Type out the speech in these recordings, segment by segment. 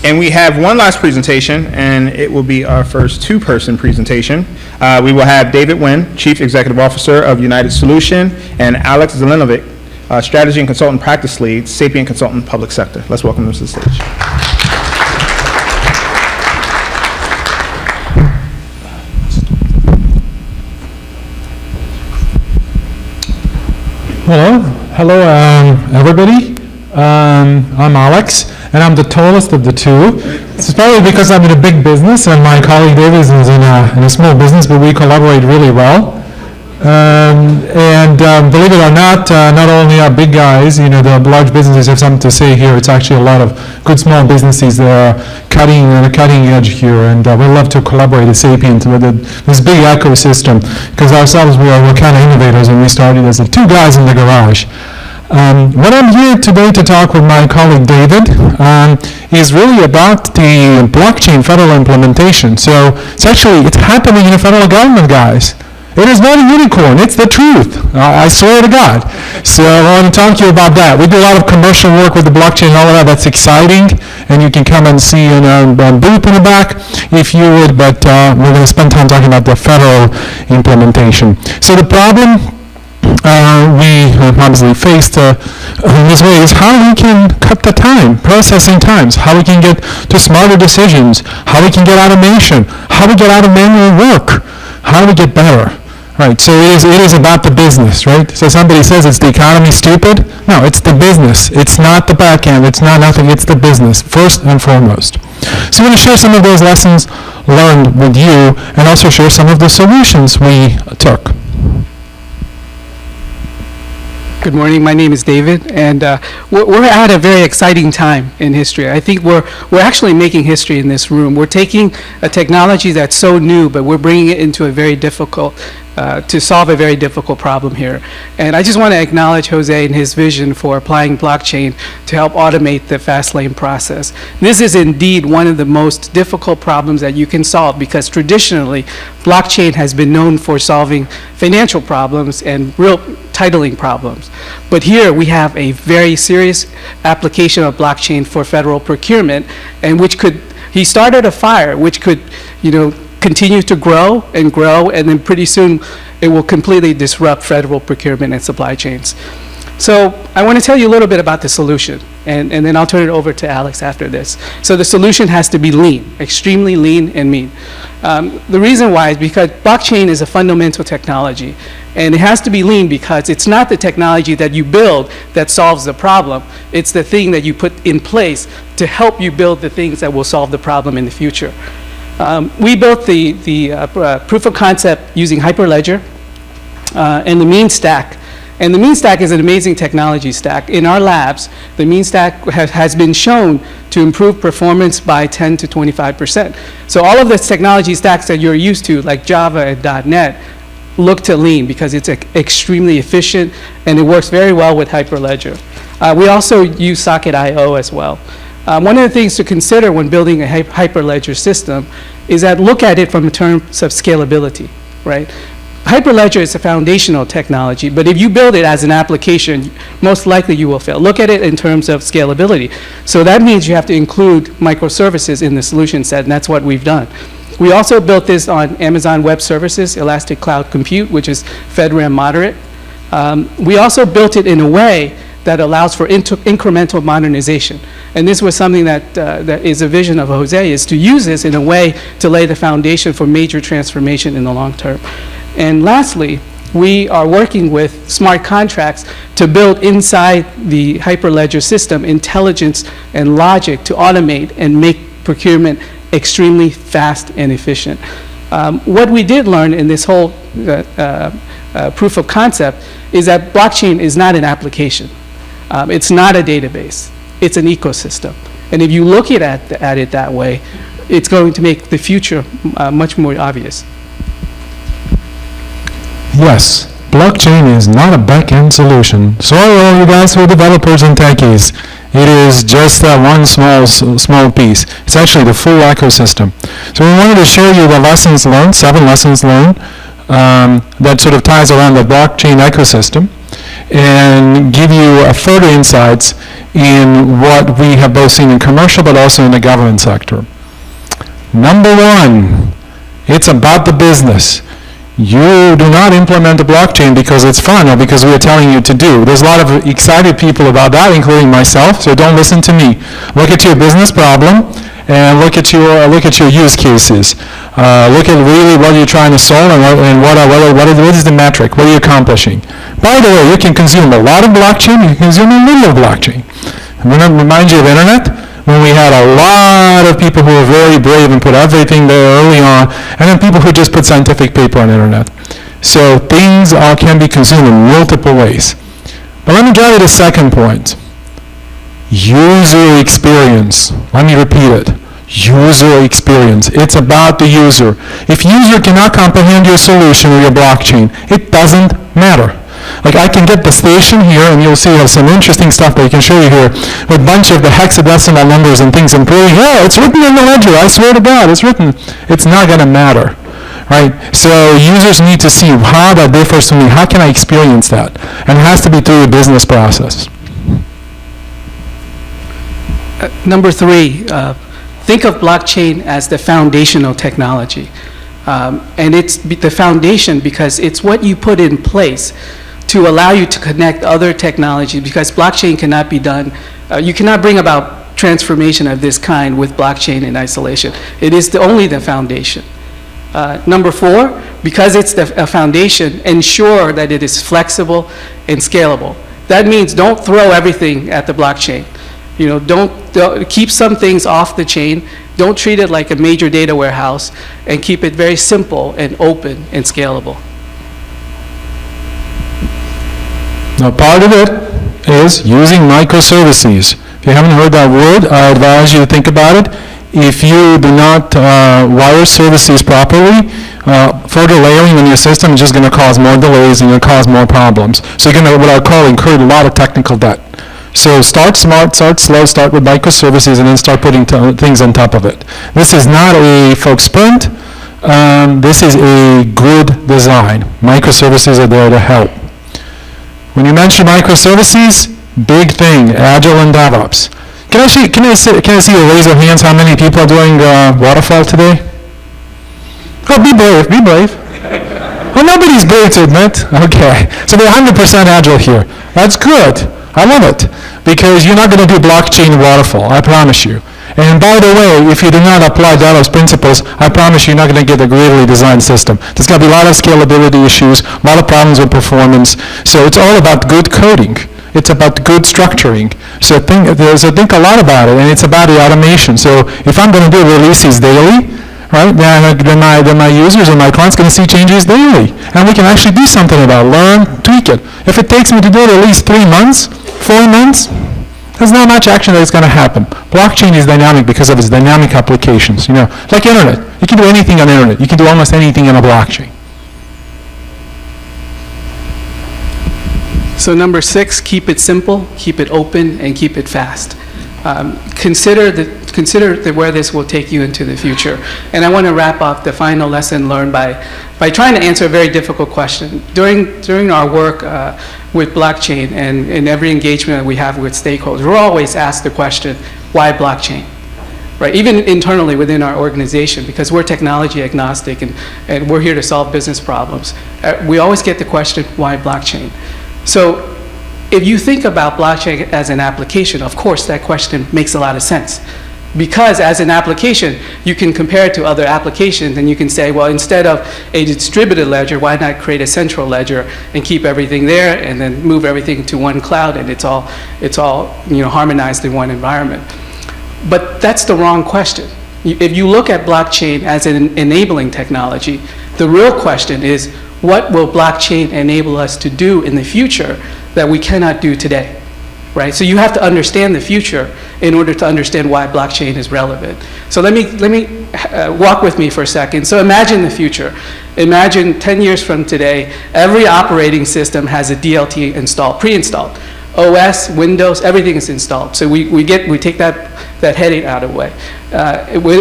And we have one last presentation, and it will be our first two-person presentation. We will have David Wynn, Chief Executive Officer of United Solution, and Alex Zelenovic, Strategy and Consultant Practice Lead, Sapient Consultant Public Sector. Let's welcome them to the stage. Hello, everybody. I'm Alex, and I'm the tallest of the two. It's probably because I'm in a big business, and my colleague David is in a small business, but we collaborate really well. Believe it or not only are big guys, the large businesses have something to say here. It's actually a lot of good small businesses that are cutting edge here, and we love to collaborate at Sapient with this big ecosystem, because ourselves we're kind of innovators, and we started as the two guys in the garage. What I'm here today to talk with my colleague David is really about the blockchain federal implementation. So it's happening in the federal government, guys. It is not a unicorn, it's the truth. I swear to God. So I want to talk to you about that. We do a lot of commercial work with the blockchain and all of that. That's exciting. And you can come and see in a booth in the back if you would, but we're going to spend time talking about the federal implementation. So the problem we obviously faced in this way is how we can cut the time, processing times, how we can get to smarter decisions, how we can get automation, how we get out of manual work, how do we get better. Right, so it is about the business, right? So somebody says, it's the economy stupid? No, it's the business. It's not the back end. It's not nothing. It's the business, first and foremost. So I'm going to share some of those lessons learned with you, and also share some of the solutions we took. Good morning. My name is David, and we're at a very exciting time in history. I think we're actually making history in this room. We're taking a technology that's so new, but we're bringing it into a very difficult to solve a very difficult problem here. And I just want to acknowledge Jose and his vision for applying blockchain to help automate the fast lane process. This is indeed one of the most difficult problems that you can solve, because traditionally blockchain has been known for solving financial problems and real titling problems. But here we have a very serious application of blockchain for federal procurement, and he started a fire which could, continue to grow, and then pretty soon it will completely disrupt federal procurement and supply chains. So I want to tell you a little bit about the solution, and then I'll turn it over to Alex after this. So the solution has to be lean, extremely lean and mean. The reason why is because blockchain is a fundamental technology, and it has to be lean because it's not the technology that you build that solves the problem. It's the thing that you put in place to help you build the things that will solve the problem in the future. We built the proof of concept using Hyperledger and the mean stack. And the mean stack is an amazing technology stack. In our labs, the mean stack has been shown to improve performance by 10 to 25%. So all of the technology stacks that you're used to, like Java and .NET, look to lean because it's extremely efficient, and it works very well with Hyperledger. We also use Socket.io as well. One of the things to consider when building a Hyperledger system is that look at it from the terms of scalability, right? Hyperledger is a foundational technology, but if you build it as an application, most likely you will fail. Look at it in terms of scalability. So that means you have to include microservices in the solution set, and that's what we've done. We also built this on Amazon Web Services, Elastic Cloud Compute, which is FedRAMP moderate. We also built it in a way that allows for incremental modernization. And this was something that is a vision of Jose, is to use this in a way to lay the foundation for major transformation in the long term. And lastly, we are working with smart contracts to build inside the Hyperledger system intelligence and logic to automate and make procurement extremely fast and efficient. What we did learn in this whole proof of concept is that blockchain is not an application. It's not a database. It's an ecosystem. And if you look at it that way, it's going to make the future much more obvious. Yes, blockchain is not a back-end solution. Sorry, all you guys who are developers and techies. It is just one small piece. It's actually the full ecosystem. So we wanted to show you the lessons learned, 7 lessons learned, that sort of ties around the blockchain ecosystem, and give you further insights in what we have both seen in commercial but also in the government sector. Number one, it's about the business. You do not implement the blockchain because it's fun or because we are telling you to do. There's a lot of excited people about that, including myself, so don't listen to me. Look at your business problem and look at your use cases. Look at really what you're trying to solve and what is the metric, what are you accomplishing. By the way, you can consume a lot of blockchain, you can consume a little of blockchain. I'm going to remind you of internet, when we had a lot of people who were very brave and put everything there early on, and then people who just put scientific paper on the internet. So things can be consumed in multiple ways. But let me get to the second point. User experience. Let me repeat it. User experience. It's about the user. If user cannot comprehend your solution or your blockchain, it doesn't matter. Like I can get the station here, and you'll see I have some interesting stuff that I can show you here, with a bunch of the hexadecimal numbers and things, and proving, oh, it's written in the ledger, I swear to God, it's written. It's not going to matter, right? So users need to see how that differs to me. How can I experience that? And it has to be through a business process. Number three, think of blockchain as the foundational technology. And it's the foundation because it's what you put in place to allow you to connect other technologies, because blockchain cannot be done, you cannot bring about transformation of this kind with blockchain in isolation. It is only the foundation. Number four, because it's a foundation, ensure that it is flexible and scalable. That means don't throw everything at the blockchain. You know, don't keep some things off the chain. Don't treat it like a major data warehouse, and keep it very simple and open and scalable. Now, part of it is using microservices. If you haven't heard that word, I advise you to think about it. If you do not wire services properly, further layering in your system is just going to cause more delays and going to cause more problems. So you're going to, what I call, incur a lot of technical debt. So start smart, start slow, start with microservices, and then start putting things on top of it. This is not a folk sprint. This is a good design. Microservices are there to help. When you mention microservices, big thing, Agile and DevOps. Can I see a raise of hands how many people are doing waterfall today? Oh, be brave, be brave. Well, nobody's brave to admit. Okay, so we're 100% Agile here. That's good. I love it, because you're not going to do blockchain waterfall, I promise you. And by the way, if you do not apply DevOps principles, I promise you're not going to get a greatly designed system. There's going to be a lot of scalability issues, a lot of problems with performance. So it's all about good coding. It's about good structuring. So think a lot about it, and it's about the automation. So if I'm going to do releases daily, right, then my users and my clients are going to see changes daily. And we can actually do something about it, learn, tweak it. If it takes me to do it at least 3 months, 4 months, there's not much action that is going to happen. Blockchain is dynamic because of its dynamic applications. You know, like internet. You can do anything on the internet. You can do almost anything on a blockchain. So number 6, keep it simple, keep it open, and keep it fast. Consider where this will take you into the future. And I want to wrap up the final lesson learned by trying to answer a very difficult question. During our work with blockchain and in every engagement that we have with stakeholders, we're always asked the question, why blockchain? Right? Even internally within our organization, because we're technology agnostic and we're here to solve business problems, we always get the question, why blockchain? So if you think about blockchain as an application, of course that question makes a lot of sense. Because as an application, you can compare it to other applications, and you can say, well, instead of a distributed ledger, why not create a central ledger and keep everything there, and then move everything to one cloud, and it's all harmonized in one environment. But that's the wrong question. If you look at blockchain as an enabling technology, the real question is, what will blockchain enable us to do in the future that we cannot do today? Right? So you have to understand the future in order to understand why blockchain is relevant. So let me walk with me for a second. So imagine the future. Imagine 10 years from today, every operating system has a DLT installed, pre-installed. OS, Windows, everything is installed. So we take that headache out of the way.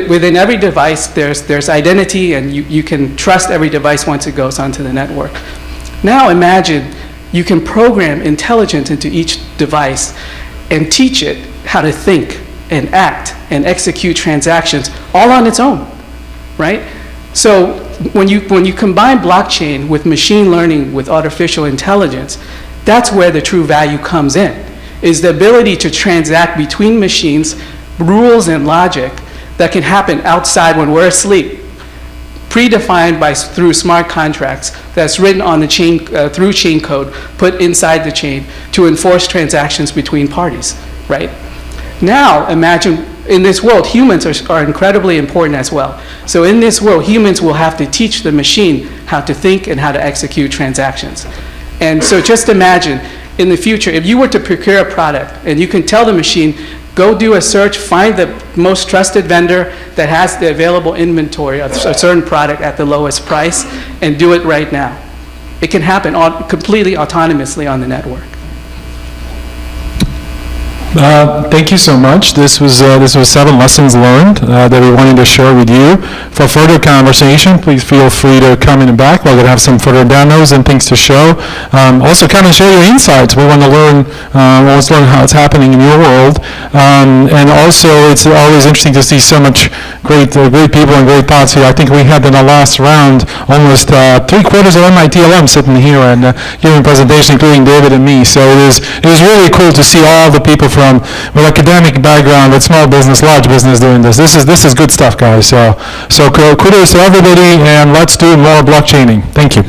Within every device, there's identity, and you can trust every device once it goes onto the network. Now imagine you can program intelligence into each device and teach it how to think and act and execute transactions all on its own, right? So when you combine blockchain with machine learning with artificial intelligence, that's where the true value comes in, is the ability to transact between machines, rules and logic that can happen outside when we're asleep, predefined through smart contracts that's written on the chain, through chain code, put inside the chain to enforce transactions between parties, right? Now, imagine in this world, humans are incredibly important as well. So in this world, humans will have to teach the machine how to think and how to execute transactions. And so just imagine, in the future, if you were to procure a product and you can tell the machine, go do a search, find the most trusted vendor that has the available inventory of a certain product at the lowest price, and do it right now. It can happen completely autonomously on the network. Thank you so much. This was 7 lessons learned that we wanted to share with you. For further conversation, please feel free to come in the back. We're going to have some further demos and things to show. Also, come and share your insights. We want to learn, how it's happening in your world. And also, it's always interesting to see so much great people and great thoughts here. I think we had in the last round almost 3/4 of MIT alums sitting here and giving a presentation, including David and me. So it was really cool to see all the people with academic background, with small business, large business doing this. This is good stuff, guys. So kudos to everybody, and let's do more blockchaining. Thank you.